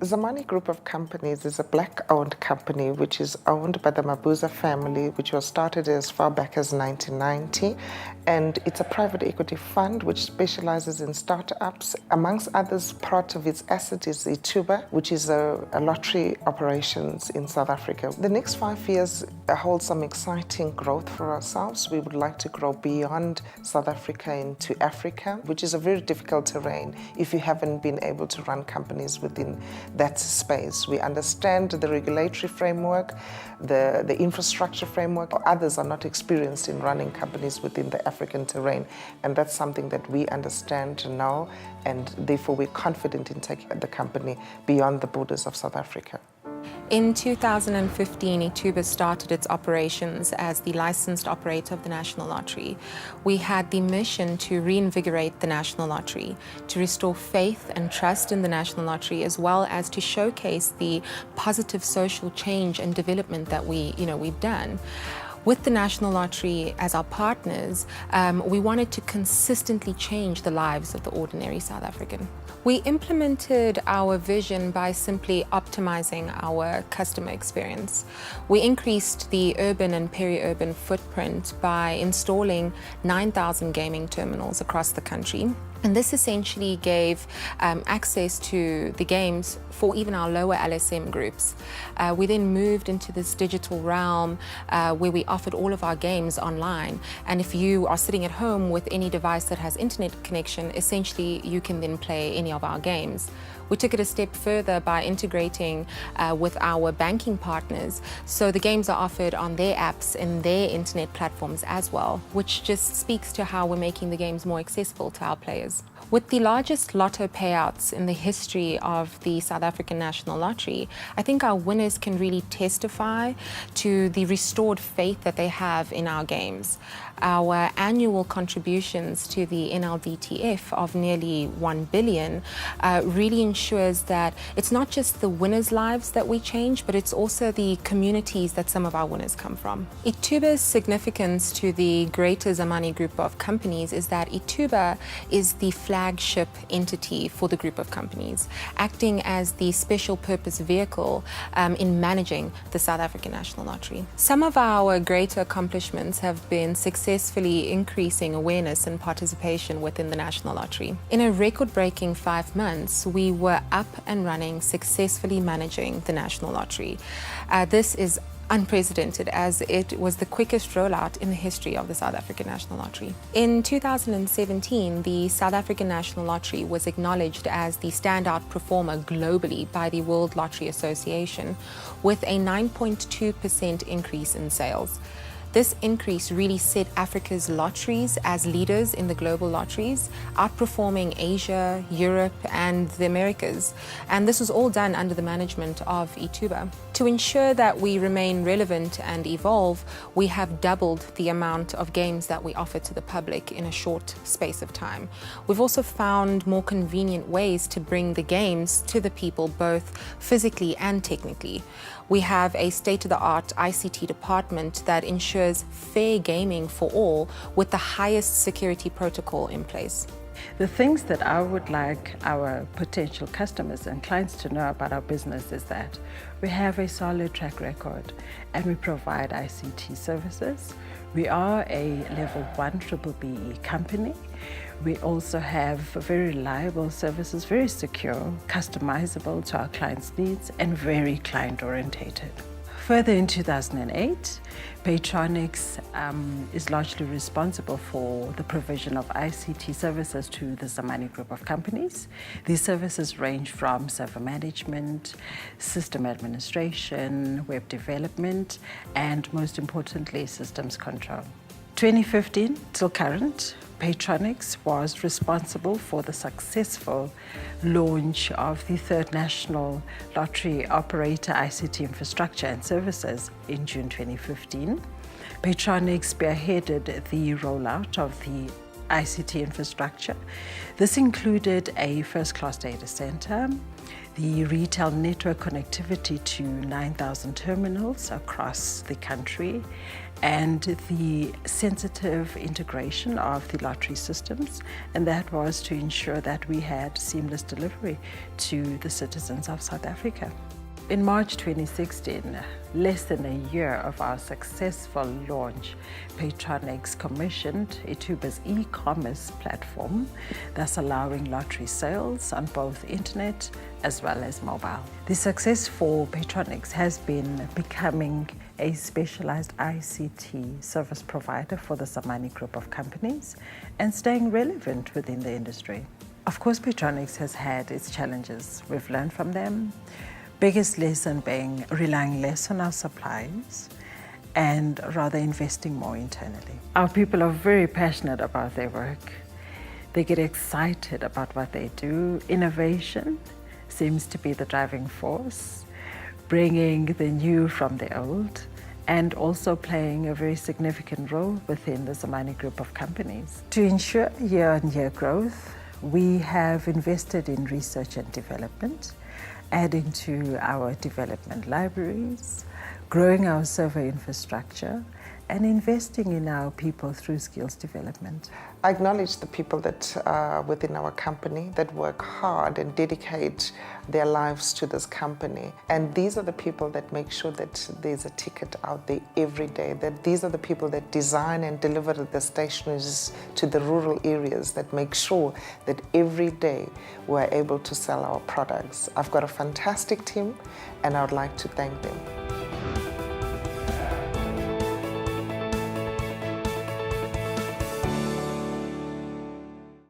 Zamani Group of Companies is a black-owned company which is owned by the Mabuza family, which was started as far back as 1990. And it's a private equity fund which specializes in startups. Amongst others, part of its asset is Ithuba, which is a lottery operations in South Africa. The next 5 years hold some exciting growth for ourselves. We would like to grow beyond South Africa into Africa, which is a very difficult terrain if you haven't been able to run companies within that space. We understand the regulatory framework, the infrastructure framework. Others are not experienced in running companies within the African terrain, and that's something that we understand now, and therefore we're confident in taking the company beyond the borders of South Africa. In 2015, Ithuba started its operations as the licensed operator of the National Lottery. We had the mission to reinvigorate the National Lottery, to restore faith and trust in the National Lottery, as well as to showcase the positive social change and development that we've done. With the National Lottery as our partners, we wanted to consistently change the lives of the ordinary South African. We implemented our vision by simply optimizing our customer experience. We increased the urban and peri-urban footprint by installing 9,000 gaming terminals across the country. And this essentially gave access to the games for even our lower LSM groups. We then moved into this digital realm where we offered all of our games online. And if you are sitting at home with any device that has internet connection, essentially you can then play any of our games. We took it a step further by integrating with our banking partners. So the games are offered on their apps and their internet platforms as well, which just speaks to how we're making the games more accessible to our players. With the largest lotto payouts in the history of the South African National Lottery, I think our winners can really testify to the restored faith that they have in our games. Our annual contributions to the NLDTF of nearly 1 billion really ensures that it's not just the winners' lives that we change, but it's also the communities that some of our winners come from. Ithuba's significance to the greater Zamani Group of Companies is that Ithuba is the flagship entity for the group of companies, acting as the special purpose vehicle in managing the South African National Lottery. Some of our greater accomplishments have been successfully increasing awareness and participation within the National Lottery. In a record-breaking 5 months, we were up and running, successfully managing the National Lottery. This is unprecedented, as it was the quickest rollout in the history of the South African National Lottery. In 2017, the South African National Lottery was acknowledged as the standout performer globally by the World Lottery Association, with a 9.2% increase in sales. This increase really set Africa's lotteries as leaders in the global lotteries, outperforming Asia, Europe, and the Americas. And this was all done under the management of Ithuba. To ensure that we remain relevant and evolve, we have doubled the amount of games that we offer to the public in a short space of time. We've also found more convenient ways to bring the games to the people, both physically and technically. We have a state-of-the-art ICT department that ensures fair gaming for all, with the highest security protocol in place. The things that I would like our potential customers and clients to know about our business is that we have a solid track record and we provide ICT services. We are a level 1 BBBE company. We also have very reliable services, very secure, customizable to our clients' needs, and very client-orientated. Further, in 2008, Paytronics is largely responsible for the provision of ICT services to the Zamani Group of Companies. These services range from server management, system administration, web development, and most importantly, systems control. 2015 till current, Paytronics was responsible for the successful launch of the third National Lottery Operator ICT infrastructure and services in June 2015. Paytronics spearheaded the rollout of the ICT infrastructure. This included a first-class data center, the retail network connectivity to 9,000 terminals across the country, and the sensitive integration of the lottery systems, and that was to ensure that we had seamless delivery to the citizens of South Africa. In March 2016, less than a year of our successful launch, Paytronics commissioned Ithuba's e-commerce platform, thus allowing lottery sales on both internet as well as mobile. The success for Paytronics has been becoming a specialized ICT service provider for the Zamani group of companies and staying relevant within the industry. Of course, Paytronics has had its challenges. We've learned from them. Biggest lesson being relying less on our suppliers and rather investing more internally. Our people are very passionate about their work. They get excited about what they do. Innovation seems to be the driving force, bringing the new from the old, and also playing a very significant role within the Zamani group of companies. To ensure year-on-year growth, we have invested in research and development, adding to our development libraries, growing our server infrastructure, and investing in our people through skills development. I acknowledge the people that are within our company that work hard and dedicate their lives to this company. And these are the people that make sure that there's a ticket out there every day, that these are the people that design and deliver the stationaries to the rural areas, that make sure that every day we're able to sell our products. I've got a fantastic team and I would like to thank them.